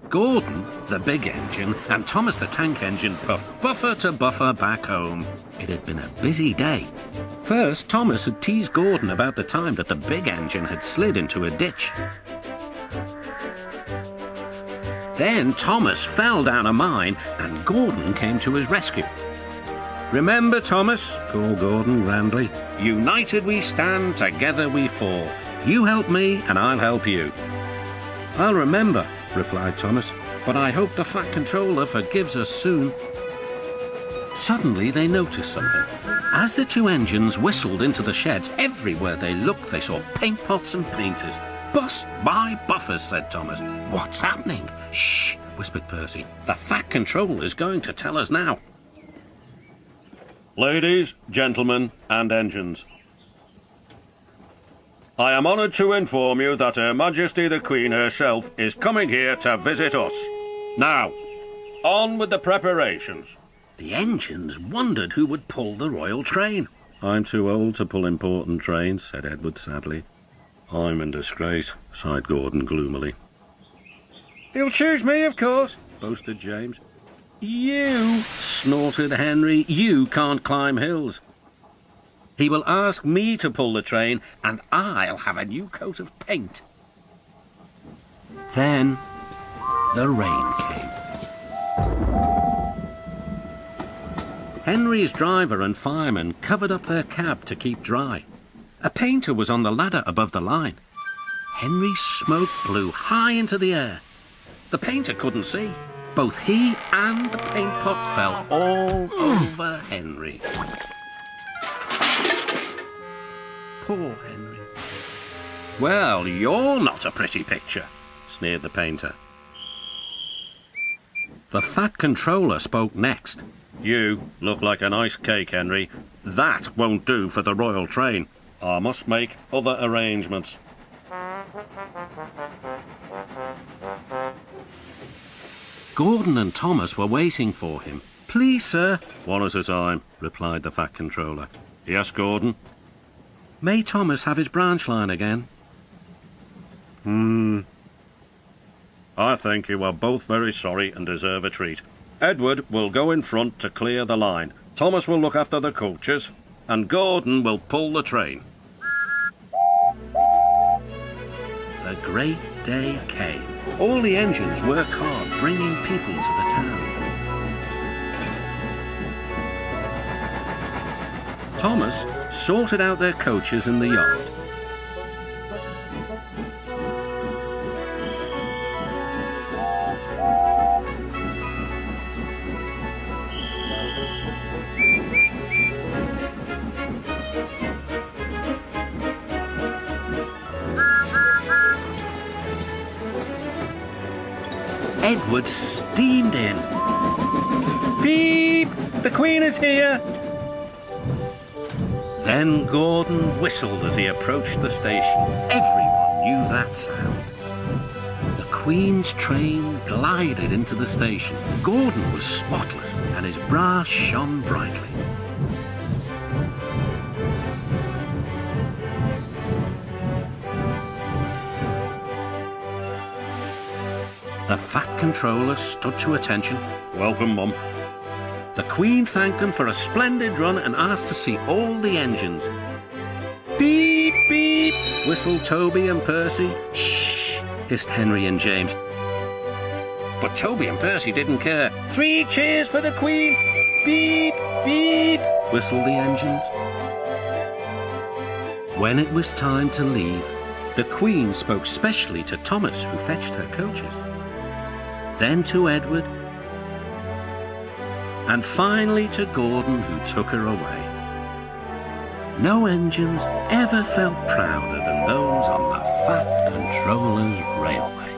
Gordon, the big engine, and Thomas the tank engine puffed buffer to buffer back home. It had been a busy day. First, Thomas had teased Gordon about the time that the big engine had slid into a ditch. Then Thomas fell down a mine and Gordon came to his rescue. "Remember, Thomas," called Gordon grandly, "united we stand, together we fall. You help me and I'll help you." "I'll remember," replied Thomas, "but I hope the Fat Controller forgives us soon." Suddenly they noticed something. As the two engines whistled into the sheds, everywhere they looked they saw paint pots and painters. "Bust my buffers," said Thomas. "What's happening?" "Shh," whispered Percy. "The Fat Controller's going to tell us now." "Ladies, gentlemen, and engines, I am honoured to inform you that Her Majesty the Queen herself is coming here to visit us. Now, on with the preparations." The engines wondered who would pull the royal train. "I'm too old to pull important trains," said Edward sadly. "I'm in disgrace," sighed Gordon gloomily. "He'll choose me, of course," boasted James. "You," snorted Henry, "you can't climb hills. He will ask me to pull the train, and I'll have a new coat of paint." Then the rain came. Henry's driver and fireman covered up their cab to keep dry. A painter was on the ladder above the line. Henry's smoke blew high into the air. The painter couldn't see. Both he and the paint pot fell all over Henry. Poor Henry. "Well, you're not a pretty picture," sneered the painter. The Fat Controller spoke next. "You look like an iced cake, Henry. That won't do for the royal train. I must make other arrangements." Gordon and Thomas were waiting for him. "Please, sir." "One at a time," replied the Fat Controller. "Yes, Gordon?" "May Thomas have his branch line again?" I think you are both very sorry and deserve a treat. Edward will go in front to clear the line. Thomas will look after the coaches, and Gordon will pull the train." The great day came. All the engines worked hard, bringing people to the town. Thomas sorted out their coaches in the yard. Edward steamed in. "Beep! The Queen is here!" Then Gordon whistled as he approached the station. Everyone knew that sound. The Queen's train glided into the station. Gordon was spotless, and his brass shone brightly. The Fat Controller stood to attention. "Welcome, Mum." The Queen thanked him for a splendid run and asked to see all the engines. "Beep, beep," whistled Toby and Percy. "Shh," hissed Henry and James. But Toby and Percy didn't care. "3 cheers for the Queen!" "Beep, beep," whistled the engines. When it was time to leave, the Queen spoke specially to Thomas, who fetched her coaches. Then to Edward, and finally to Gordon, who took her away. No engines ever felt prouder than those on the Fat Controller's railway.